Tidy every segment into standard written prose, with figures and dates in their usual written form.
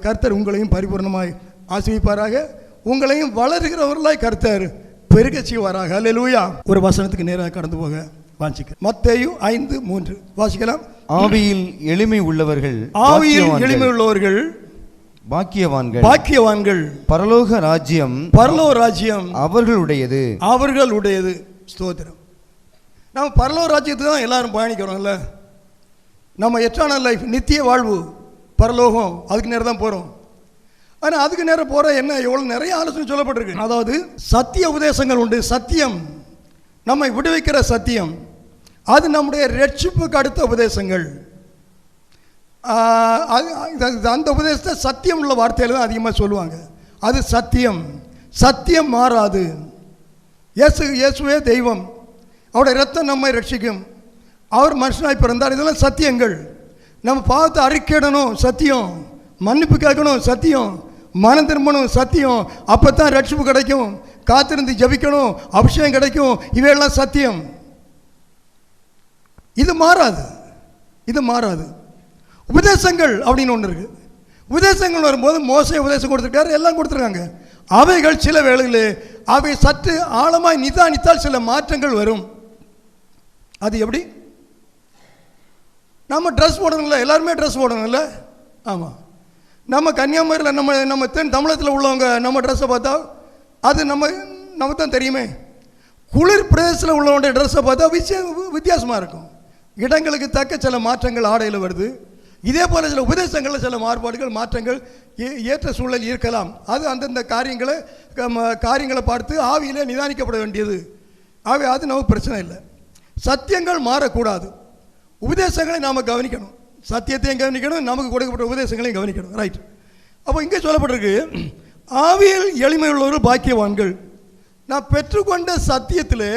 கர்த்தர் உங்களையும் பரிபூர்ணமாய் ஆசீர்வதிப்பாராக. உங்களையும் வளருகிறவர்களாய் கர்த்தர் பெருக செய்வாராக. அல்லேலூயா. ஒரு வசனத்துக்கு நேராக கடந்து போக வாசிக்க மத்தேயு 5:3 வாசிக்கலாம். ஆவியில் எளிமை உள்ளவர்கள் பாக்கியவான்கள், பரலோக ராஜ்யம் அவர்களுடையது. ஸ்தோத்திரம். நம்ம பரலோக ராஜ்யத்துக்கு தான் எல்லாரும் பயணிக்கிறோம்ல. நம்ம எட்டர்னல் லைஃப், நித்திய வாழ்வு, பரலோகம், அதுக்கு நேரம் தான் போகிறோம். ஆனால் அதுக்கு நேரம் போகிற என்ன எவ்வளோ நிறைய ஆலோசனை சொல்லப்பட்டிருக்கு. அதாவது சத்திய உபதேசங்கள் உண்டு. சத்தியம் நம்மை விடுவிக்கிற சத்தியம், அது நம்முடைய ரட்சிப்புக்கு அடுத்த உபதேசங்கள். அந்த உபதேசத்தை சத்தியம் உள்ள வார்த்தையில் தான் அதிகமாக சொல்லுவாங்க. அது சத்தியம். சத்தியம் மாறாது. இயேசுவே தெய்வம், அவருடைய ரத்தம் நம்மை ரட்சிக்கும், அவர் மனுஷனாய் பிறந்தார், இதெல்லாம் சத்தியங்கள். நம்ம பாவத்தை அறிக்கையிடணும், சத்தியம். மன்னிப்பு கேட்கணும், சத்தியம். மனம் திரும்பணும், சத்தியம். அப்போ தான் ரட்சிப்பு கிடைக்கும். காத்திருந்து ஜபிக்கணும், அபிஷேகம் கிடைக்கும். இவையெல்லாம் சத்தியம். இது மாறாது. உபதேசங்கள் அப்படின்னு ஒன்று இருக்குது. உபதேசங்கள் வரும்போது மோசே உபதேசம் கொடுத்துருக்காரு, எல்லாம் கொடுத்துருக்காங்க. அவைகள் சில வேளைகளில் அவை சற்று ஆழமாய் நிதானித்தால் சில மாற்றங்கள் வரும். அது எப்படி? நம்ம ட்ரெஸ் போடணும்ல, எல்லாருமே ட்ரெஸ் போடணும்ல. ஆமாம். நம்ம கன்னியாகுமரியில் நம்ம தென் தமிழகத்தில் உள்ளவங்க நம்ம ட்ரெஸ்ஸை பார்த்தா அது நமக்கு தான் தெரியுமே. குளிர் பிரதேசத்தில் உள்ளவங்களுடைய ட்ரெஸ்ஸை பார்த்தா வித்தியாசமாக இருக்கும். இடங்களுக்கு தக்க சில மாற்றங்கள் ஆடையில் வருது. இதே போல் சில உபதேசங்களில் சில மாறுபாடுகள், மாற்றங்கள், ஏற்ற சூழல் இருக்கலாம். அது அந்தந்த காரியங்களை பார்த்து ஆவியிலே நிதானிக்கப்பட வேண்டியது. ஆகவே அது நமக்கு பிரச்சனை இல்லை. சத்தியங்கள் மாறக்கூடாது. உபதேசங்களை நாம் கவனிக்கணும். சத்தியத்தையும் கவனிக்கணும், நமக்கு கொடுக்கப்பட்ட உபதேசங்களையும் கவனிக்கணும். ரைட். அப்போ இங்கே சொல்லப்பட்டிருக்கு, ஆவியில் எளிமை உள்ளவர்கள் பாக்கியவான்கள். நான் பெற்றுக்கொண்ட சத்தியத்தில்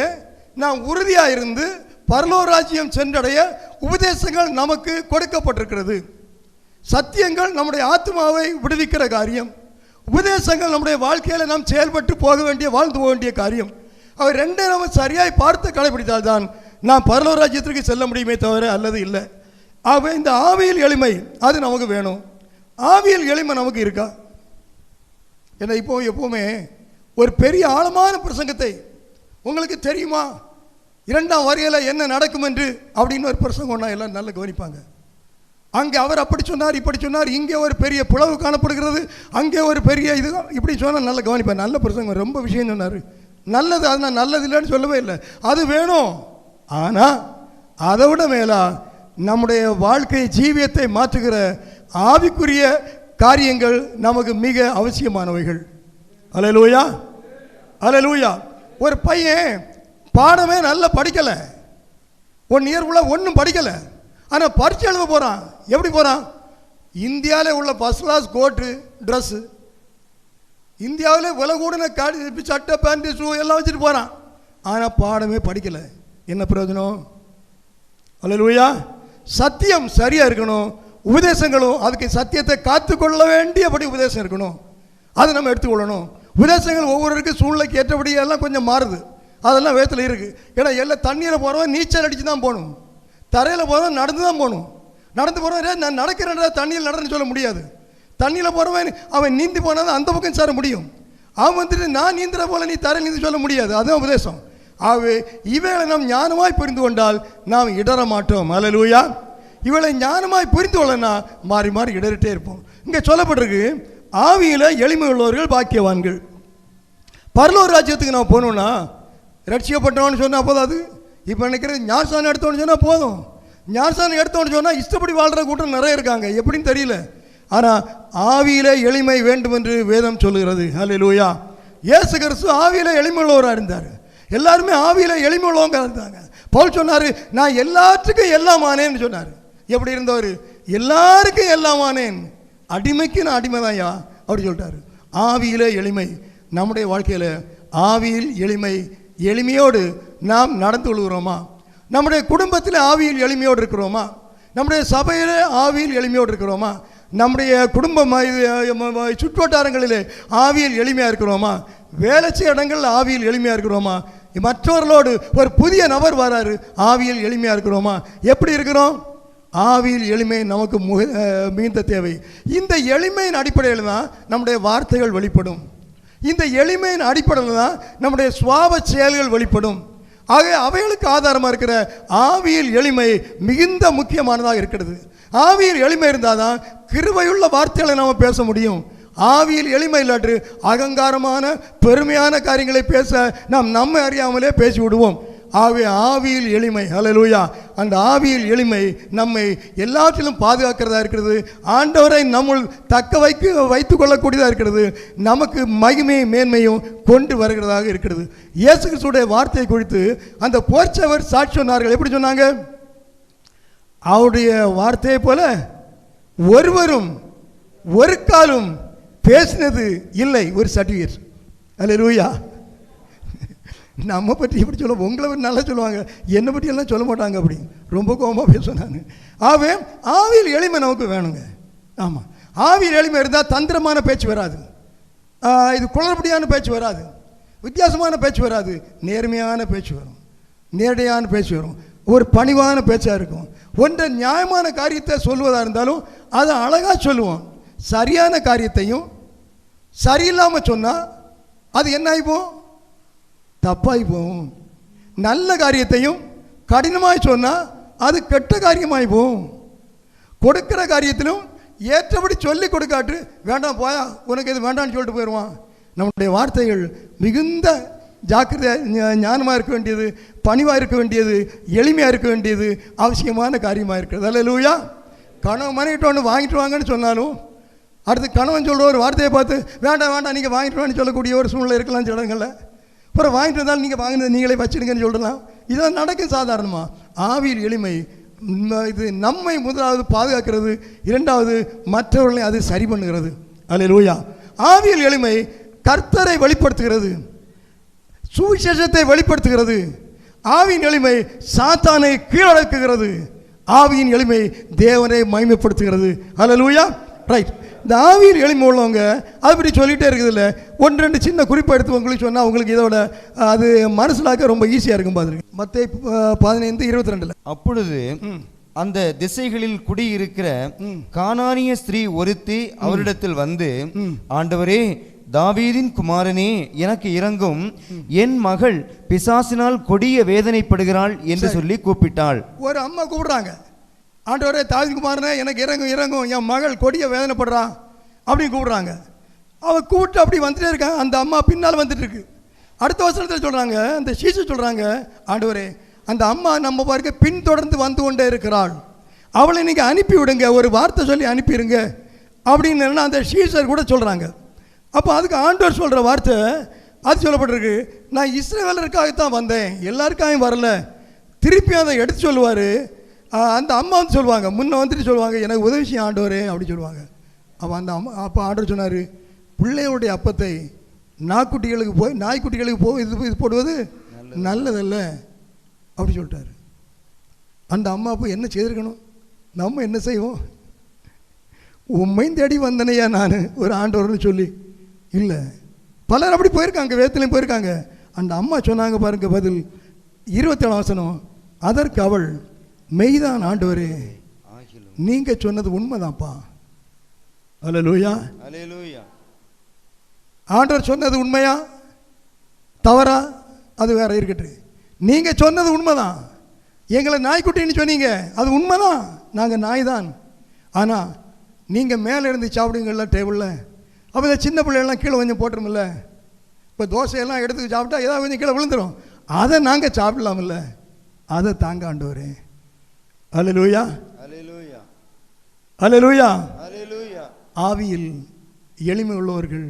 நான் உறுதியாக இருந்து பரலோக ராஜ்யம் சென்றடைய உபதேசங்கள் நமக்கு கொடுக்கப்பட்டிருக்கிறது. சத்தியங்கள் நம்முடைய ஆத்மாவை விடுவிக்கிற காரியம். உபதேசங்கள் நம்முடைய வாழ்க்கையில் நாம் செயல்பட்டு வாழ்ந்து போக வேண்டிய காரியம். அவை ரெண்டே நம்ம சரியாய் பார்த்து கடைபிடித்தால்தான் நாம் பரலோக ராஜ்யத்திற்கு செல்ல முடியுமே தவிர அல்லது இல்லை. ஆகவே இந்த ஆவியில் எளிமை அது நமக்கு வேணும். ஆவியில் எளிமை நமக்கு இருக்கா? ஏன்னா எப்போவுமே ஒரு பெரிய ஆழமான பிரசங்கத்தை, உங்களுக்கு தெரியுமா 2ஆம் வருகையில் என்ன நடக்கும் என்று அப்படின்னு ஒரு பிரசங்கம் எல்லாம் நல்லா கவனிப்பாங்க. அங்கே அவர் அப்படி சொன்னார், இப்படி சொன்னார், இங்கே ஒரு பெரிய பிளவு காணப்படுகிறது, அங்கே ஒரு பெரிய இது, இப்படி சொன்னால் நல்லா கவனிப்பார். நல்ல பிரசங்கம், ரொம்ப விஷயம் சொன்னார், நல்லது. அது நான் நல்லது இல்லைன்னு சொல்லவே இல்லை, அது வேணும். ஆனால் அதை விட மேலா நம்முடைய வாழ்க்கை ஜீவியத்தை மாற்றுகிற ஆவிக்குரிய காரியங்கள் நமக்கு மிக அவசியமானவைகள். அல்லேலூயா, அல்லேலூயா. ஒரு பையன் பாடமே நல்லா படிக்கலை, 1 இயர்க்குள்ள ஒன்றும் படிக்கலை, ஆனால் பரீட்சை எழுத போகிறான். எப்படி போகிறான்? இந்தியாவில் உள்ள ஃபர்ஸ்ட் கிளாஸ் கோட்டு ட்ரெஸ்ஸு, இந்தியாவில் விலை கூடின சட்டை பேண்ட்டு ஷூ எல்லாம் வச்சுட்டு போகிறான். ஆனால் பாடமே படிக்கலை. என்ன பிரயோஜனம்? அல்லேலூயா. சத்தியம் சரியாக இருக்கணும். உபதேசங்களும் அதுக்கு சத்தியத்தை காத்துக்கொள்ள வேண்டியபடி உபதேசம் இருக்கணும். அதை நம்ம எடுத்துக்கொள்ளணும். உபதேசங்கள் ஒவ்வொருவருக்கும் சூழ்நிலைக்கு ஏற்றபடி எல்லாம் கொஞ்சம் மாறுது. அதெல்லாம் வேதத்தில் இருக்குது. ஏன்னா எல்லாம் தண்ணீரை போகிறவன் நீச்சல் அடித்து தான் போகணும், தரையில் போகிறவன் நடந்து தான் போகணும். நடந்து போகிறவன் நான் நடக்கிறேன்ற தண்ணியில் நடன்னு சொல்ல முடியாது. தண்ணியில் போகிறவன் அவன் நீந்தி போனால் தான் அந்த பக்கம் சேர முடியும். அவன் வந்துட்டு நான் நீந்துற போல நீ தரையில் நீந்தி சொல்ல முடியாது. அதுதான் உபதேசம். ஆகவே இவைகளை நாம் ஞானமாய் புரிந்து கொண்டால் நாம் இடற மாட்டோம். அல்லேலூயா. இவளை ஞானமாய் புரிந்து கொள்ளனா மாறி மாறி இடறிட்டே இருப்போம். இங்கே சொல்லப்பட்டிருக்கு, ஆவியில் எளிமை உள்ளவர்கள் பாக்கியவான்கள். பரலோக ராஜ்யத்துக்கு நான் போகணுன்னா ரட்சிக்கப்பட்டவன்னு சொன்னால் போதாது. இப்போ நினைக்கிறது ஞானஸ்தானம் எடுத்தோன்னு சொன்னால் போதும். ஞானஸ்தானம் எடுத்தோன்னு சொன்னால் இஷ்டப்படி வாழ்கிற கூட்டம் நிறைய இருக்காங்க, எப்படின்னு தெரியல. ஆனால் ஆவியிலே எளிமை வேண்டும் என்று வேதம் சொல்லுகிறது. அல்லேலூயா. இயேசு கிறிஸ்து ஆவியிலே எளிமை உள்ளவராக இருந்தார். எல்லாருமே ஆவியில் எளிமை உள்ளவங்க இருந்தாங்க. பவுல் சொன்னார், நான் எல்லாத்துக்கும் எல்லாமானேன்னு சொன்னார். எப்படி இருந்தவர்? எல்லாருக்கும் எல்லாமானேன், அடிமைக்கு நான் அடிமை தான்யா அப்படி சொல்லிட்டாரு. ஆவியில் எளிமை நம்முடைய வாழ்க்கையில், ஆவியில் எளிமை, எளிமையோடு நாம் நடந்து கொள்கிறோமா? நம்முடைய குடும்பத்தில் ஆவியில் எளிமையோடு இருக்கிறோமா? நம்முடைய சபையில் ஆவியில் எளிமையோடு இருக்கிறோமா? நம்முடைய குடும்ப சுற்றுவட்டாரங்களிலே ஆவியில் எளிமையாக இருக்கிறோமா? வேலை செய்ய இடங்களில் ஆவியில் எளிமையாக இருக்கிறோமா? மற்றவர்களோடு ஒரு புதிய நபர் வராரு, ஆவியில் எளிமையாக இருக்கிறோமா? எப்படி இருக்கிறோம்? ஆவியில் எளிமை நமக்கு மிகுந்த தேவை. இந்த எளிமையின் அடிப்படையில் தான் நம்முடைய வார்த்தைகள் வெளிப்படும். இந்த எளிமையின் அடிப்படையில் தான் நம்முடைய சுவாப செயல்கள் வெளிப்படும். ஆக அவைகளுக்கு ஆதாரமாக இருக்கிற ஆவியில் எளிமை மிகுந்த முக்கியமானதாக இருக்கிறது. ஆவியில் எளிமை இருந்தால் தான் கிருபையுள்ள வார்த்தைகளை நாம் பேச முடியும். ஆவியில் எளிமை இல்லாட்டு அகங்காரமான பெருமையான காரியங்களை பேச நாம் நம்மை அறியாமலே பேசி விடுவோம். ஆவியில் எளிமை, ஹல்லேலூயா, அந்த ஆவியில் எளிமை நம்மை எல்லாற்றிலும் பாதுகாக்கிறதா இருக்கிறது. ஆண்டவரை நம்முள் தக்க வைத்து கொள்ளக்கூடியதாக இருக்கிறது. நமக்கு மகிமை மேன்மையும் கொண்டு வருகிறதாக இருக்கிறது. இயேசு கிறிஸ்துவுடைய வார்த்தையை குறித்து அந்த போர்ச்சவர் சாட்சி சொன்னார்கள். எப்படி சொன்னாங்க? அவருடைய வார்த்தையை போல ஒருவரும் ஒரு காலும் பேசினது இல்லை. ஒரு சர்டிஃபிகேட். ஹல்லேலூயா. நம்ம பற்றி எப்படி சொல்லுவோம்? உங்களை பற்றி நல்லா சொல்லுவாங்க, என்னை பற்றி எல்லாம் சொல்ல மாட்டாங்க. அப்படி ரொம்ப கோபமாக பேசுவாங்க. ஆவியில் எளிமை நமக்கு வேணுங்க. ஆமாம், ஆவியில் எளிமை இருந்தால் தந்திரமான பேச்சு வராது, இது குளறுபடியான பேச்சு வராது, வித்தியாசமான பேச்சு வராது, நேர்மையான பேச்சு வரும், நேரடியான பேச்சு வரும், ஒரு பணிவான பேச்சாக இருக்கும். ஒன்றை நியாயமான காரியத்தை சொல்வதாக இருந்தாலும் அதை அழகாக சொல்லுவோம். சரியான காரியத்தையும் சரியில்லாமல் சொன்னால் அது என்ன ஆகிப்போம்? தப்பாகி போகும். நல்ல காரியத்தையும் கடினமாய் சொன்னால் அது கெட்ட காரியமாகி போகும். கொடுக்குற காரியத்திலும் ஏற்றபடி சொல்லி கொடுக்காட்டு வேண்டாம் போயா உனக்கு இது வேண்டாம்னு சொல்லிட்டு போயிடுவான். நம்முடைய வார்த்தைகள் மிகுந்த ஜாக்கிரதையாக ஞானமாக இருக்க வேண்டியது, பணிவாக இருக்க வேண்டியது, எளிமையாக இருக்க வேண்டியது அவசியமான காரியமாக இருக்கிறது. அல்லேலூயா. கணவன் மனைவிட்டு ஒன்று வாங்கிட்டு வாங்கன்னு சொன்னாலும் அடுத்து கணவன் சொல்கிற ஒரு வார்த்தையை பார்த்து வேண்டாம் வேண்டாம் நீங்கள் வாங்கிட்டு வான்னு சொல்லக்கூடிய ஒரு சூழ்நிலை இருக்கலாம் சில இடங்களில். அப்புறம் வாங்கிட்டு வந்தாலும் நீங்கள் வாங்கினது நீங்களே வச்சுடுங்கன்னு சொல்லலாம். இதெல்லாம் நடக்கும் சாதாரணமாக. ஆவியில் எளிமை இது நம்மை முதலாவது பாதுகாக்கிறது, இரண்டாவது மற்றவர்களை அது சரி பண்ணுகிறது. அல்லேலூயா. ஆவியில் எளிமை கர்த்தரை வெளிப்படுத்துகிறது, சுவிசேஷத்தை வெளிப்படுத்துகிறது. ஆவியின் எளிமை சாத்தானை கீழடக்குகிறது. ஆவியின் எளிமை தேவனை மகிமைப்படுத்துகிறது. அல்லேலூயா. ரைட். இந்த ஆவியில் எளிமை உள்ளவங்க அப்படி சொல்லிகிட்டே இருக்குது. இல்லை, ஒன்று ரெண்டு சின்ன குறிப்பை எடுத்து உங்களுக்கு சொன்னால் உங்களுக்கு இதோட அது மனசிலாக்க ரொம்ப ஈஸியாக இருக்கும். பார்த்துருக்கு மத்தேயு 15:22. அப்பொழுது அந்த திசைகளில் குடியிருக்கிற கானானிய ஸ்திரீ ஒருத்தி அவரிடத்தில் வந்து, ஆண்டவரே, தாவீதின் குமாரனே, எனக்கு இரங்கும், என் மகள் பிசாசினால் கொடிய வேதனைப்படுகிறாள் என்று சொல்லி கூப்பிட்டாள். ஒரு அம்மா கூப்பிடுறாங்க, ஆண்டவரே தாவீதின் குமாரனே எனக்கு இறங்கும், என் மகள் கொடிய வேதனைப்படுறா அப்படின்னு கூப்பிடுறாங்க. அவள் கூப்பிட்டு அப்படி வந்துட்டே இருக்காங்க. அந்த அம்மா பின்னால் வந்துட்டு இருக்கு. அடுத்த வசனத்தில் சொல்கிறாங்க, அந்த சீசு சொல்கிறாங்க, ஆண்டவரே அந்த அம்மா நம்ம பாருங்க பின்தொடர்ந்து வந்து கொண்டே இருக்கிறாள், அவளை நீங்கள் அனுப்பி விடுங்க, ஒரு வார்த்தை சொல்லி அனுப்பிடுங்க அப்படின்னு அந்த சீசர் கூட சொல்கிறாங்க. அப்போ அதுக்கு ஆண்டவர் சொல்கிற வார்த்தை அது சொல்லப்பட்டிருக்கு, நான் இஸ்ரவேலருக்காகத்தான் வந்தேன், எல்லாருக்காகவும் வரல. திருப்பி அதை எடுத்து சொல்லுவார். அந்த அம்மா வந்து சொல்லுவாங்க, முன்னே வந்துட்டு சொல்லுவாங்க, எனக்கு உதவி செய்ய ஆண்டவரே அப்படி சொல்லுவாங்க. அப்போ அந்த அம்மா அப்போ ஆண்டவர் சொன்னார், பிள்ளைகளுடைய அப்பத்தை நாய்க்குட்டிகளுக்கு இது போடுவது நல்லதல்ல அப்படி சொல்லிட்டாரு. அந்த அம்மா அப்போ என்ன செய்திருக்கணும்? நம்ம என்ன செய்வோம்? உண்மையும் தேடி வந்தனையா நான் ஒரு ஆண்டவர்னு சொல்லி இல்லை. பலர் அப்படி போயிருக்காங்க, வேதத்திலையும் போயிருக்காங்க. அந்த அம்மா சொன்னாங்க பாருங்க பதில், 27 வசனம், அதற்கு அவள், மெய்தான் ஆண்டவரே, நீங்கள் சொன்னது உண்மைதான்ப்பா. அல்லேலூயா. அல்லேலூயா. ஆண்டவர் சொன்னது உண்மையா தவறா அது வேற இருக்கட்டு. நீங்கள் சொன்னது உண்மைதான், எங்களை நாய்க்குட்டின்னு சொன்னீங்க, அது உண்மைதான், நாங்கள் நாய் தான். ஆனால் நீங்கள் மேலே இருந்து சாப்பிடுங்கள்ல டேபிளில், அப்போ இந்த சின்ன பிள்ளைகள்லாம் கீழே கொஞ்சம் போட்டுருமில்ல. இப்போ தோசையெல்லாம் எடுத்து சாப்பிட்டா ஏதாவது கொஞ்சம் கீழே விழுந்துடும், அதை நாங்கள் சாப்பிடலாமில்ல, அதை தாங்க ஆண்டவரே. அல்லேலூயா. அல்லேலூயா. அல்லேலூயா. அல்லேலூயா. ஆவியில் எளிமை உள்ளவர்கள்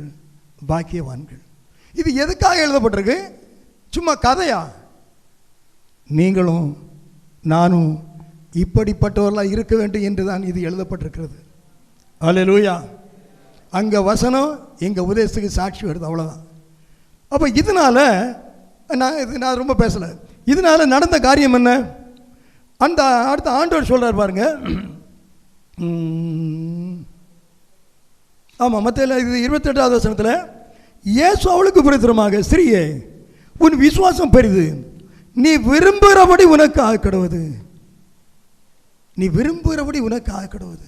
பாக்கியவான்கள். இது எதுக்காக எழுதப்பட்டிருக்கு? சும்மா கதையா? நீங்களும் நானும் இப்படிப்பட்டவர்களாக இருக்க வேண்டும் என்று தான் இது எழுதப்பட்டிருக்கிறது. அல்லேலூயா. அங்கே வசனம் எங்கள் உதயத்துக்கு சாட்சி வருது, அவ்வளோதான். அப்போ இதனால் நான் ரொம்ப பேசலை. இதனால் நடந்த காரியம் என்ன? அந்த அடுத்த ஆண்டவர் சொல்கிறார் பாருங்க. ஆமாம், மற்ற இது 28வது வசனத்தில், இயேசு அவளுக்கு பிரதிரமாக, ஸ்திரீயே, உன் விசுவாசம் பெரிது, நீ விரும்புகிறபடி உனக்கு ஆக்கிடுவது. நீ விரும்புகிறபடி உனக்கு ஆக்கிடுவது.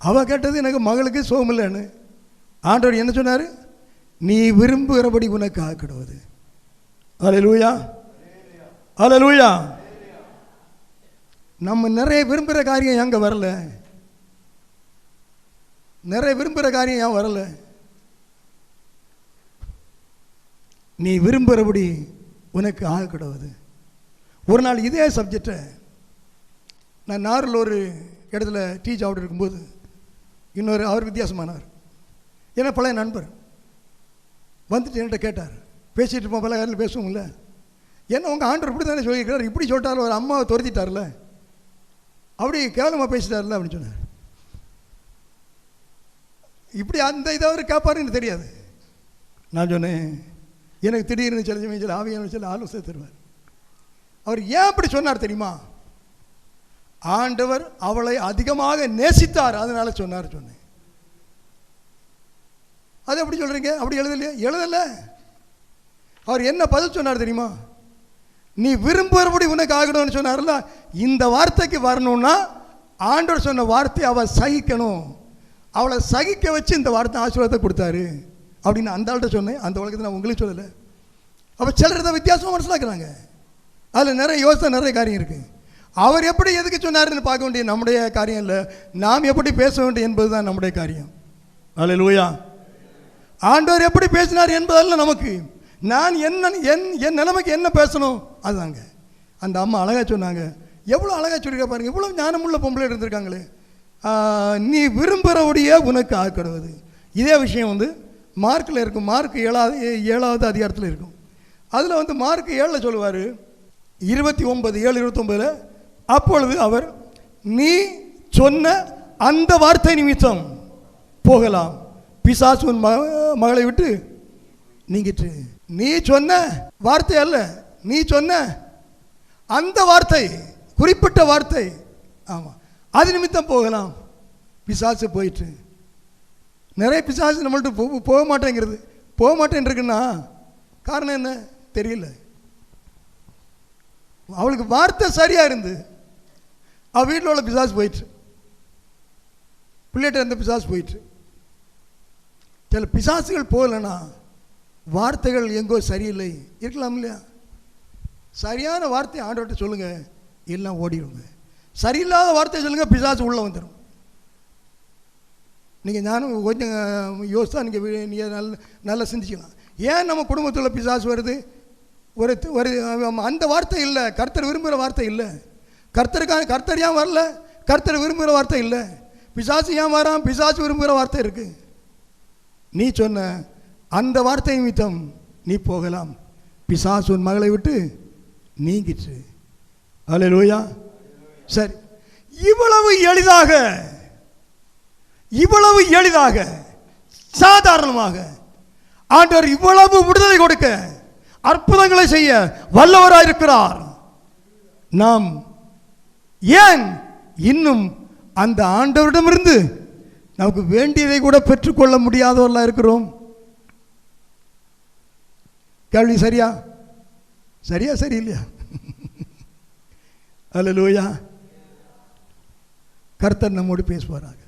அவ கேட்டது எனக்கு மகளுக்கு சோமில்லைன்னு. ஆண்டவர் என்ன சொன்னார்? நீ விரும்புகிறபடி உனக்கு ஆக்கிடுவது. அல்லேலூயா, அல்லேலூயா. நம்ம நிறைய விரும்புகிற காரியம் எங்கே வரல? நிறைய விரும்புகிற காரியம் ஏன் வரல? நீ விரும்புகிறபடி உனக்கு ஆகிடுவது. ஒரு நாள் இதே சப்ஜெக்டை நான் நாரில் ஒரு இடத்துல டீ சாப்பிட்டு இருக்கும்போது இன்னொரு அவர் வித்தியாசமானவர், ஏன்னா பழைய நண்பர் வந்துட்டு என்கிட்ட கேட்டார். பேசிகிட்டு இருப்போம், பல காரில் பேசுவோம்ல. ஏன்னா உங்கள் ஆண்டவர் இப்படி தானே சொல்லியிருக்கிறார், இப்படி சொல்லிட்டார், ஒரு அம்மாவை துரத்திட்டார்ல, அப்படி கேவலமாக பேசிட்டார்ல அப்படின்னு சொன்னார். இப்படி அந்த இதை அவர் கேட்பாருன்னு தெரியாது. நான் சொன்னேன், எனக்கு திடீர்னு சில சமயம் ஆவியான சில ஆலோசனை தருவார். அவர் ஏன் அப்படி சொன்னார் தெரியுமா? ஆண்டவர் அவளை அதிகமாக நேசித்தார், அதனால சொன்னார் சொன்னேன். அது எப்படி சொல்கிறீங்க? அப்படி எழுதலையே? எழுதலை. அவர் என்ன பதில் சொன்னார் தெரியுமா? நீ விரும்புகிறபடி உனக்கு ஆகணும்னு சொன்னார்ல. இந்த வார்த்தைக்கு வரணும்னா ஆண்டவர் சொன்ன வார்த்தை அவள் சகிக்கணும். அவளை சகிக்க வச்சு இந்த வார்த்தை ஆசீர்வாதத்தை கொடுத்தாரு அப்படின்னு அந்த ஆள்கிட்ட சொன்னேன். அந்த உலகத்தை நான் உங்களுக்கு சொல்லலை. அப்போ சிலர் இதை வித்தியாசமாக மனசிலாக்குறாங்க. அதில் நிறைய யோசனை, நிறைய காரியம் இருக்குது. அவர் எப்படி எதுக்கு சொன்னாருன்னு பார்க்க வேண்டிய நம்முடைய காரியம் இல்லை, நாம் எப்படி பேச வேண்டும் என்பது தான் நம்முடைய காரியம். அல்லேலூயா. ஆண்டவர் எப்படி பேசினார் என்பதல்ல நமக்கு. நான் என் நிலைமைக்கு என்ன பேசணும் அதுதாங்க. அந்த அம்மா அழகாக சொன்னாங்க. எவ்வளோ அழகாக சொல்லியிருக்க பாருங்க. இவ்வளோ ஞானமுள்ள பொம்பளை இருந்திருக்காங்களே. நீ விரும்புகிறபடியே உனக்கு ஆக்கிடுவது. இதே விஷயம் மார்க்கில் இருக்கும். மார்க் 7வது அதிகாரத்தில் இருக்கும். அதில் மார்க் 7 சொல்லுவார், 29:7-29. அப்பொழுது அவர், நீ சொன்ன அந்த வார்த்தை நிமித்தம் போகலாம், பிசாசு உன் மகளை விட்டு நீங்கிட்டு. நீ சொன்ன வார்த்தை அல்ல, நீ சொன்ன அந்த வார்த்தை, குறிப்பிட்ட வார்த்தை, ஆமாம், அது நிமித்தம் போகலாம், பிசாசு போயிட்டு. நிறைய பிசாசு நம்மள்ட்ட போக மாட்டேங்கிறது. போக மாட்டேன் இருக்குன்னா காரணம் என்ன தெரியல. அவளுக்கு வார்த்தை சரியா இருந்து அவள் வீட்டில் உள்ள பிசாசு போயிட்டு, பிள்ளைகிட்ட இருந்த பிசாசு போயிட்டு. சில பிசாசுகள் போகலைன்னா வார்த்தைகள் எங்கோ சரியில்லை இருக்கலாம் இல்லையா? சரியான வார்த்தை ஆண்டவர்கிட்ட சொல்லுங்க, எல்லாம் ஓடிடுங்க. சரியில்லாத வார்த்தை சொல்லுங்க, பிசாசு உள்ளே வந்துடும். நீங்கள் ஞானம் கொஞ்சம் யோசித்தா நீங்கள் நல்லா சிந்திக்கலாம். ஏன் நம்ம குடும்பத்தில் பிசாசு வருது? ஒரு அந்த வார்த்தை இல்லை, கர்த்தர் விரும்புகிற வார்த்தை இல்லை. கர்த்தர் ஏன் வரல? கர்த்தர் விரும்புகிற வார்த்தை இல்லை. பிசாசு ஏன் வரான்? பிசாசு விரும்புகிற வார்த்தை இருக்கு. நீ சொன்ன அந்த வார்த்தை நிமித்தம் நீ போகலாம், பிசாசு உன் மகளை விட்டு நீங்கிற்று. அல்லேலூயா. சரி, இவ்வளவு எளிதாக சாதாரணமாக ஆண்டவர் இவ்வளவு விடுதலை கொடுக்க, அற்புதங்களை செய்ய வல்லவராயிருக்கிறார். நாம் ஏன் இன்னும் அந்த ஆண்டவரிடமிருந்து நமக்கு வேண்டியதை கூட பெற்றுக்கொள்ள முடியாதவர்களாக இருக்கிறோம்? கேள்வி சரியா சரியில்லையா? அல்லேலூயா. கர்த்தர் நம்மோடு பேசுவாராக,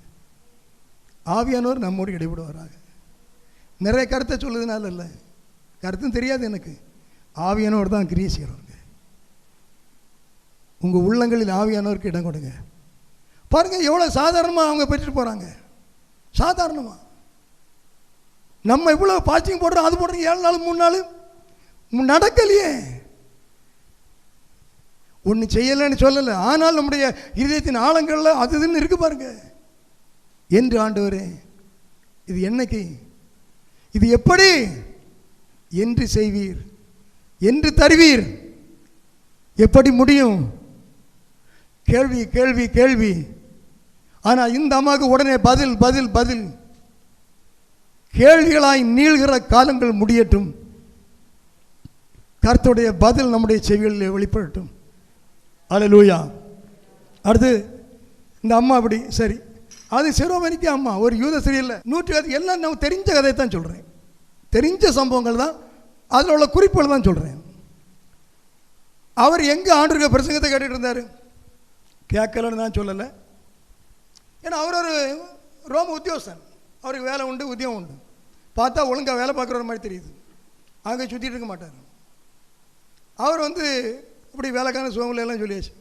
ஆவியானவர் நம்மோடு இடைபடுவாராக. நிறைய கருத்தை சொல்லுதுனால இல்லை, கருத்தும் தெரியாது எனக்கு. ஆவியானவர் தான் கிரியை செய்கிறவங்க. உங்கள் உள்ளங்களில் ஆவியானவருக்கு இடம் கொடுங்க. பாருங்கள் எவ்வளோ சாதாரணமாக அவங்க பெற்றுட்டு போகிறாங்க. சாதாரணமாக நம்ம இவ்வளோ பாச்சிங் போடுறோம், அது போடுறோம், 7 நாள் 3 நாள் நடக்கலையே. ஒன்று செய்யலைன்னு சொல்லலை, ஆனால் நம்முடைய இதயத்தின் ஆழங்களில் அது இதுன்னு இருக்கு பாருங்க. என்று ஆண்டவரே, இது என்னைக்கு, இது எப்படி, என்று செய்வீர், என்று தருவீர், எப்படி முடியும்? கேள்வி கேள்வி கேள்வி. ஆனால் இந்த அம்மாவுக்கு உடனே பதில் பதில் பதில். கேள்விகளாய் நீள்கிற காலங்கள் முடியட்டும், கர்த்தருடைய பதில் நம்முடைய செவிகளில் வெளிப்படட்டும். அல்லேலூயா. அடுத்து இந்த அம்மா அப்படி சரி, அது சிறுவனிக்கு அம்மா ஒரு யூத ஸ்திரீ இல்லை, 100 எல்லாம் நம்ம தெரிஞ்ச கதையை தான் சொல்கிறேன், தெரிஞ்ச சம்பவங்கள் தான், அதில் உள்ள குறிப்புகள் தான் சொல்கிறேன். அவர் எங்கே ஆண்டவருடைய பிரசங்கத்தை கேட்டுட்டு இருந்தார்? கேட்கலன்னு நான் சொல்லலை. ஏன்னா அவர் ஒரு ரோம உத்தியோகஸ்தன், அவருக்கு வேலை உண்டு, உத்தியோகம் உண்டு. பார்த்தா ஒழுங்காக வேலை பார்க்குற மாதிரி தெரியுது, அங்கே சுற்றிட்டு இருக்க மாட்டார். அவர் இப்படி வேலைக்கான சூழ்நிலையெல்லாம் சொல்லியாச்சு.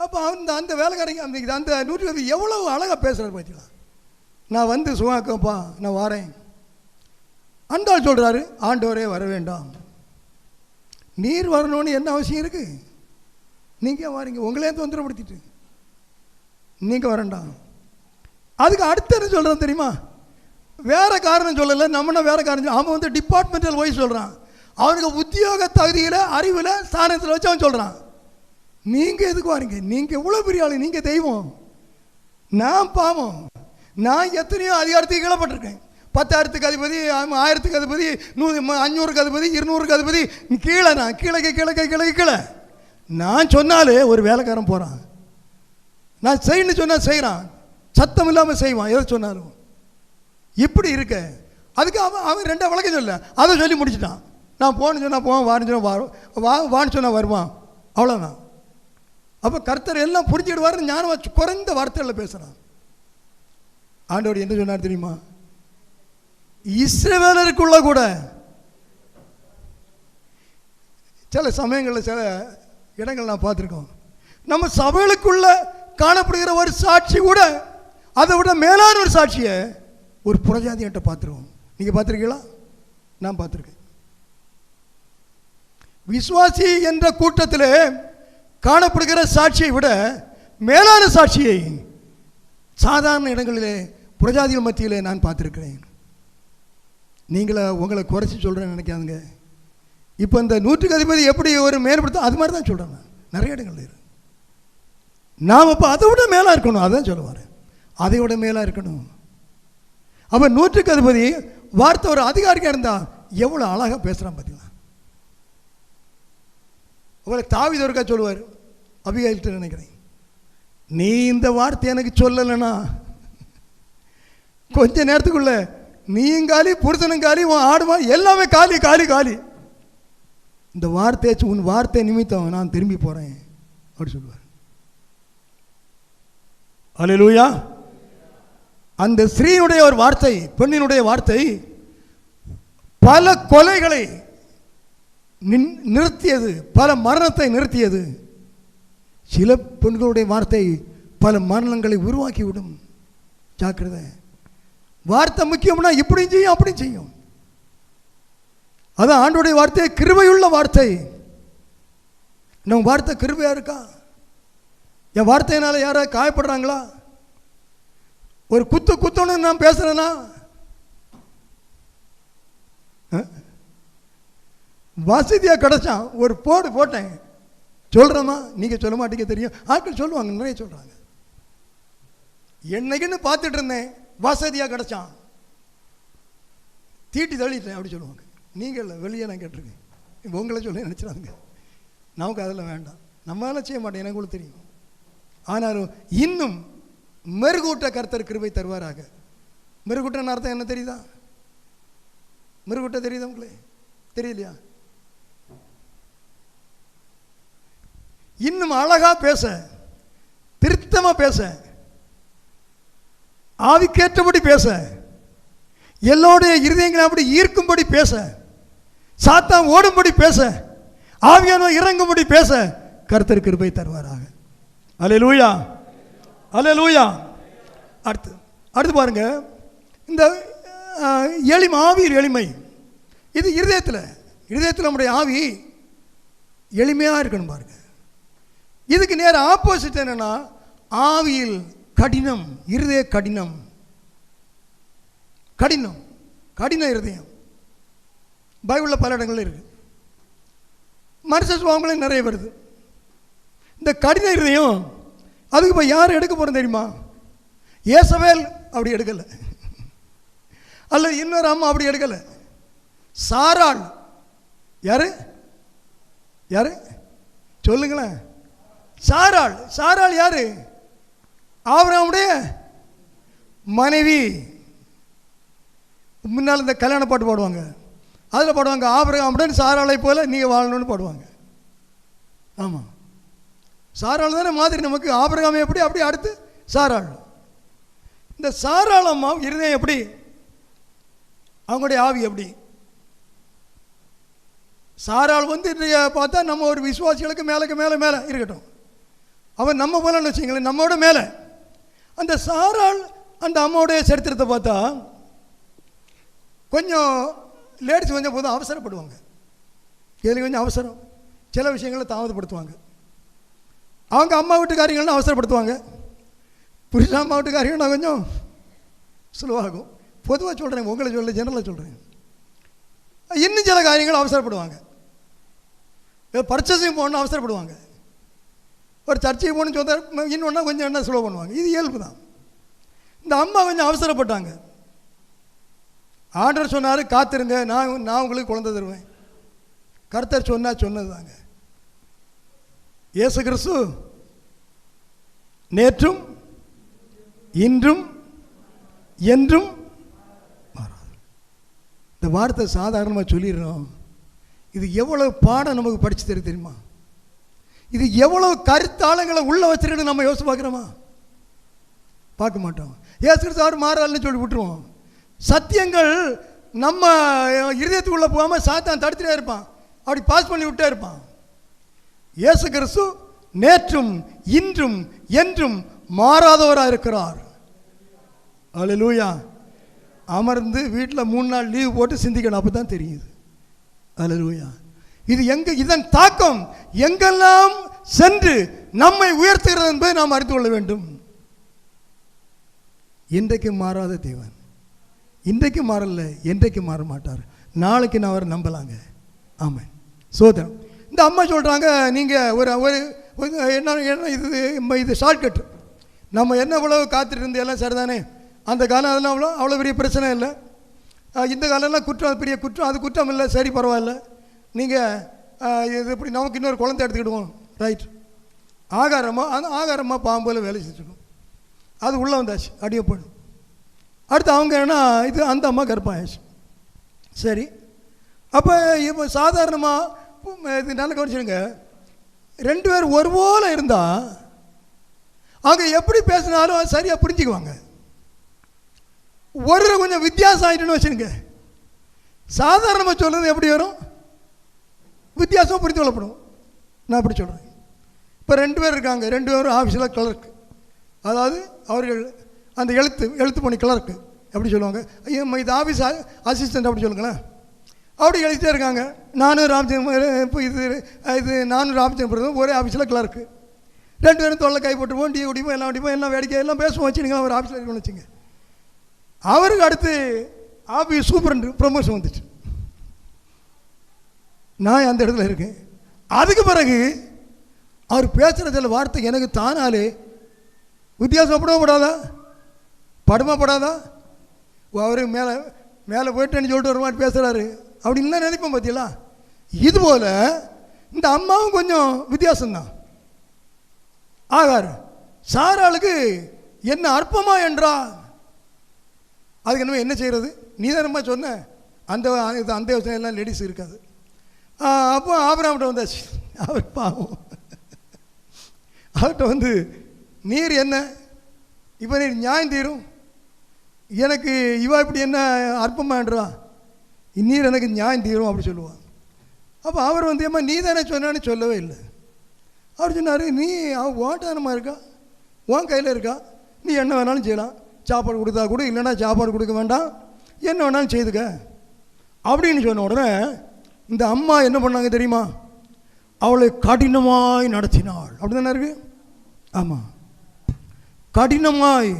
அப்போ அந்த வேலைக்காரங்க அந்த 120 எவ்வளோ அழகாக பேசுகிறார் பார்த்தீங்களா. நான் சுகாக்கப்பா, நான் வரேன். அண்டாள் சொல்கிறாரு, ஆண்டவரே வர வேண்டாம், நீர் வரணும்னு என்ன அவசியம் இருக்குது? நீங்கள் வரீங்க, உங்களே தொந்தரப்படுத்திட்டு நீங்கள் வரண்டாம். அதுக்கு அடுத்து என்ன சொல்கிறான் தெரியுமா? வேறு காரணம் சொல்லலை, நம்மனா வேறு காரணம். அவன் டிபார்ட்மெண்டல் வைஸ் சொல்கிறான். அவனுக்கு உத்தியோக தகுதியில், அறிவில், ஸ்தானத்தில் வச்சு அவன் சொல்கிறான், நீங்கள் எதுக்கு வரீங்க? நீங்கள் எவ்வளோ பெரிய ஆளு, நீங்கள் தெய்வம், நான் பாவம். நான் எத்தனையோ அதிகாரத்துக்கு கீழப்பட்டிருக்கேன். 10,000க்கு அதிபதி, 1000க்கு அதிபதி, 500க்கு அதிபதி, 200க்கு அதிபதி. கீழே நான் கீழே நான் சொன்னாலே ஒரு வேலைக்காரன் போகிறான். நான் செய்யணும்னு சொன்னால் செய்கிறான், சத்தம் இல்லாமல் செய்வான் எதை சொன்னாலும். இப்படி இருக்க அதுக்கு அவன் 2 விளக்கம் சொல்ல, அதை சொல்லி முடிச்சுட்டான். நான் போன்னு சொன்னால் போவான், வான்னு சொன்னால் வான்னு சொன்னால் வருவான், அவ்வளோதான். அப்போ கர்த்தர் எல்லாம் புரிஞ்சுக்கிடுவார். ஞானம் குறைந்த வார்த்தைகளில் பேசுகிறான். ஆண்டவர் என்ன சொன்னார் தெரியுமா? இஸ்ரவேலருக்குள்ள கூட சில சமயங்களில் சில இடங்கள் நான் பார்த்துருக்கோம். நம்ம சபைகளுக்குள்ள காணப்படுகிற ஒரு சாட்சி கூட அதை விட மேலான ஒரு சாட்சியை ஒரு புறஜாதியிட்ட பார்த்துருவோம். நீங்கள் பார்த்துருக்கீங்களா? நான் பார்த்துருக்கேன். விசுவாசி என்ற கூட்டத்தில் காணப்படுகிற சாட்சியை விட மேலான சாட்சியை சாதாரண இடங்களிலே புறஜாதிகள் மத்தியிலே நான் பார்த்துருக்கிறேன். உங்களை குறைச்சி சொல்கிறேன்னு நினைக்காதுங்க. இப்போ இந்த 100க்கு அதிபதி எப்படி ஒரு மேம்படுத்த, அது மாதிரி தான் சொல்கிறேன். நிறைய இடங்கள் இருக்கு. நாம் இப்போ அதை விட மேலாக இருக்கணும், அதான் சொல்லுவார். அதை விட மேலாக இருக்கணும். அப்போ 100க்கு அதிபதி வார்த்தை ஒரு அதிகாரியாக இருந்தால் எவ்வளோ அழகாக பேசுகிறான் பார்த்தீங்களா. அவரை தாவீது ஒருக்கா சொல்லுவார், அபிகாயில்கிட்ட நினைக்கிறேன், நீ இந்த வார்த்தை எனக்கு சொல்லலைன்னா கொஞ்ச நேரத்துக்குள்ள நீயும் காலி, புருஷனும் காலி, உன் ஆடுமா எல்லாமே காலி காலி காலி. இந்த வார்த்தையை உன் வார்த்தை நிமித்தம் நான் திரும்பி போகிறேன் அப்படி சொல்லுவார். அல்லேலூயா. அந்த ஸ்ரீனுடைய ஒரு வார்த்தை, பெண்ணினுடைய வார்த்தை பல கொலைகளை நிறுத்தியது, பல மரணத்தை நிறுத்தியது. சில பெண்களுடைய வார்த்தை பல மரணங்களை உருவாக்கிவிடும். ஜாக்கிரதை. வார்த்தை முக்கியம்னா இப்படியும் செய்யும் அப்படியும் செய்யும். அதான் ஆண்டோடைய வார்த்தை கிருபையுள்ள வார்த்தை. நம்ம வார்த்தை கிருபையா இருக்கா? என் வார்த்தையினால யாராவது காயப்படுறாங்களா? ஒரு குத்தணும்னு நான் பேசுறேன்னா வசதியாக கிடைச்சான், ஒரு போட்டேன் சொல்கிறேம்மா, நீங்கள் சொல்ல மாட்டீங்க தெரியும். ஆட்கள் சொல்லுவாங்க, நிறைய சொல்கிறாங்க. என்னைக்குன்னு பார்த்துட்டு இருந்தேன், வசதியாக கிடைச்சான், தீட்டி தள்ளிட்டேன் அப்படி சொல்லுவாங்க. நீங்கள் இல்லை, வெளியே நான் கேட்டிருக்கேன். உங்களை சொல்ல நினச்சிடாதுங்க. நமக்கு அதெல்லாம் வேண்டாம், நம்மளால செய்ய மாட்டேன், எனக்கு கூட தெரியும். ஆனாலும் இன்னும் மெருகூட்ட கர்த்தர் கிருபை தருவாராக. மெருகூட்டன்னு அர்த்தம் என்ன தெரியுதா? மெருகூட்ட தெரியுதா உங்களே? தெரியலையா? இன்னும் அழகா பேச, திருத்தமா பேச, ஆவிக்கேற்றபடி பேச, எல்லோருடைய இருதயங்களை அப்படி ஈர்க்கும்படி பேச, சாத்தான் ஓடும்படி பேச, ஆவியானவர் இறங்கும்படி பேச கர்த்தர் கிருபை தருவாராக. அல்லேலூயா, அல்லேலூயா. அடுத்து பாருங்க, இந்த எளிமை, ஆவியில் எளிமை. இது இருதயத்தில் நம்முடைய ஆவி எளிமையாக இருக்கணும் பாருங்க. இதுக்கு நேர ஆப்போசிட் என்னன்னா, ஆவியில் கடினம், இருதய கடினம், கடின இருதயம். பைபிளில் பல இடங்கள் இருக்கு, மனுஷ சுவாமிகளும் நிறைய வருது. இந்த கடின இருதயம் அதுக்கு இப்போ யார் எடுக்க போகிறோம் தெரியுமா? ஏசவேல் அப்படி எடுக்கலை, அல்ல இன்னொரு அம்மா அப்படி எடுக்கலை. சாராள் யாரு சொல்லுங்களேன். சாராள் யாரு? ஆபிரகாமுடைய மனைவி. முன்னால் இந்த கல்யாண பாட்டு பாடுவாங்க, அதில் பாடுவாங்க, ஆபிரகாமுடன் சாராளை போல நீங்கள் வாழணும்னு பாடுவாங்க. ஆமாம், சாராள் தானே மாதிரி நமக்கு. ஆபிரகாம் எப்படி, அப்படி அடுத்து சாராள். இந்த சாராள் அம்மா இருதயம் எப்படி, அவங்களுடைய ஆவி எப்படி? சாராள் வந்து பார்த்தா நம்ம ஒரு விசுவாசிகளுக்கு மேலே மேலே மேலே இருக்கட்டும், அவன் நம்ம போலன்னு வச்சுங்களேன், நம்மோட மேலே. அந்த சாராள் அந்த அம்மாவுடைய சரித்திரத்தை பார்த்தா கொஞ்சம் லேடிஸ் கொஞ்சம் போதும் அவசரப்படுவாங்க. இதில் கொஞ்சம் அவசரம், சில விஷயங்களை தாமதப்படுத்துவாங்க. அவங்க அம்மா வீட்டு காரியங்கள்லாம் அவசரப்படுத்துவாங்க. புருஷ அம்மா வீட்டு காரியங்கள்னா கொஞ்சம் சுலவாகும். பொதுவாக சொல்கிறேன், உங்களை சொல்ல ஜெனரலாக சொல்கிறேன். இன்னும் சில காரியங்கள் அவசரப்படுவாங்க. பர்ச்சேசிங் போகணுன்னு அவசரப்படுவாங்க. ஒரு சர்ச்சைக்கு போகணுன்னு சொன்ன இன்னொன்னா கொஞ்சம் என்ன ஸ்லோ பண்ணுவாங்க. இது இயல்பு தான். இந்த அம்மா கொஞ்சம் அவசரப்பட்டாங்க. ஆண்டவர் சொன்னார், காத்திருங்க, நான் உங்களுக்கு குழந்தை தருவேன். கர்த்தர் சொன்னது தாங்க. இயேசு கிறிஸ்து நேற்றும் இன்றும் என்றும் மாறாது. இந்த வார்த்தை சாதாரணமாக சொல்லிடுறோம். இது எவ்வளவு பாடம் நமக்கு படித்து தெரியுமா? இது எவ்வளவு கருத்தாளங்களை உள்ள வச்சிருக்கணும் நம்ம யோசிச்சு பார்க்குறோமா? பார்க்க மாட்டோம். இயேசு கிறிஸ்து அவர் மாறாள்னு சொல்லி விட்டுருவோம். சத்தியங்கள் நம்ம இருதயத்துக்குள்ளே போகாமல் சாத்தான் தடுத்துட்டே இருப்பான், அப்படி பாஸ் பண்ணி விட்டே இருப்பான். இயேசு கிறிஸ்து நேற்றும் இன்றும் என்றும் மாறாதவராக இருக்கிறார். அல்லேலூயா. அமர்ந்து வீட்டில் 3 நாள் லீவ் போட்டு சிந்திக்கணும், அப்போ தான் தெரியுது. அல்லேலூயா. இது இதன் தாக்கம் எங்கெல்லாம் சென்று நம்மை உயர்த்துகிறது என்பதை நாம் அறிந்து கொள்ள வேண்டும். இன்றைக்கு மாறாத தேவன், இன்றைக்கு மாறல, என்றைக்கு மாற மாட்டார். நாளைக்கு நான் அவரை நம்பலாங்க. ஆமாம், சோதரம். இந்த அம்மா சொல்கிறாங்க, நீங்கள் ஒரு என்ன இது ஷார்ட்கட். நம்ம என்ன இவ்வளோ காத்துட்டு இருந்து எல்லாம் சரிதானே. அந்த காலம் அதெல்லாம் அவ்வளோ பெரிய பிரச்சனை இல்லை. இந்த காலம்லாம் குற்றம், பெரிய குற்றம், அது குற்றம் இல்லை, சரி பரவாயில்ல. நீங்கள் இது இப்படி நமக்கு இன்னொரு குழந்தை எடுத்துக்கிடுவோம், ரைட். ஆகாரமாக பாம்போல வேலை செஞ்சுக்கணும். அது உள்ளே வந்தாச்சு, அடியே போடும். அடுத்து அவங்க என்ன, இது அந்த அம்மா கர்ப்பாயாச்சு. சரி, அப்போ இப்போ சாதாரணமாக இது நல்லா கவனிச்சுடுங்க. 2 பேர் ஒரு போல இருந்தால் அவங்க எப்படி பேசினாலும் சரியாக புரிஞ்சுக்குவாங்க. ஒரு கொஞ்சம் வித்தியாசம் ஆகிட்டுன்னு வச்சுருங்க, சாதாரணமாக சொல்கிறது எப்படி வரும், வித்தியாசமாக புரிந்து கொள்ளப்படும். நான் அப்படி சொல்கிறேன். இப்போ 2 பேர் இருக்காங்க, 2 பேரும் ஆஃபீஸில் கிளர்க்கு, அதாவது அவர்கள் அந்த எழுத்து பணி கிளர்க்கு எப்படி சொல்லுவாங்க, இது ஆஃபீஸ் அசிஸ்டண்ட் அப்படி சொல்லுங்களேன். அப்படி எழுதிட்டே இருக்காங்க. நானும் ராமச்சந்திரன், இப்போ நானும் ராமச்சந்திரன் ஒரே ஆஃபீஸில் கிளர்க்கு. 2 பேரும் தொல்லை கை போட்டுருவோம், டீ குடிப்போம், எல்லாம் குடிப்போம், எல்லாம் வேடிக்கை எல்லாம் பேசுவோம் வச்சுருங்களேன். ஒரு ஆஃபீஸில் இருக்கணும்னு வச்சுங்க. அவருக்கு அடுத்து ஆஃபீஸ் சூப்பரண்ட் ப்ரமோஷன் வந்துச்சு. நான் அந்த இடத்துல இருக்கேன். அதுக்கு பிறகு அவர் பேசுகிற சில வார்த்தை எனக்கு தானாலே வித்தியாசப்படப்படாதா, படமாப்படாதா? அவர் மேலே மேலே போயிட்டேன்னு சொல்லிட்டு ஒரு மாதிரி பேசுகிறாரு அப்படின்லாம் நினைப்போம். பார்த்தீங்களா? இதுபோல் இந்த அம்மாவும் கொஞ்சம் வித்தியாசம்தான். ஆகார் சாராளுக்கு என்ன அற்பமா என்றா, அதுக்கு நம்ம என்ன செய்கிறது? நீ தான் நம்ம சொன்ன அந்த யோசனை எல்லாம் லேடிஸ் இருக்காது. அப்போ ஆபிரகாம்கிட்ட வந்தாச்சு. அவர் பாவம், அவர்கிட்ட வந்து நீர் என்ன இப்போ நீர் நியாயம் தீரும், எனக்கு இவா இப்படி என்ன அற்பமான்றா, நீர் எனக்கு நியாயம் தீரும் அப்படி சொல்லுவான். அப்போ அவர் வந்து ஏம்மா நீ தானே சொன்னான்னு சொல்லவே இல்லை. அவர் சொன்னார், நீ அவன் ஓட்டானமாக இருக்கா, உன் கையில் இருக்கா, நீ என்ன வேணாலும் செய்யலாம், சாப்பாடு கொடுத்தா கூட, இல்லைன்னா சாப்பாடு கொடுக்க வேண்டாம், என்ன வேணாலும் செய்துக்க அப்படின்னு சொன்ன உடனே இந்த அம்மா என்ன பண்ணாங்க தெரியுமா? அவளை கடினமாய் நடத்தினாள். அப்படி தானே இருக்கு? ஆமாம், கடினமாய்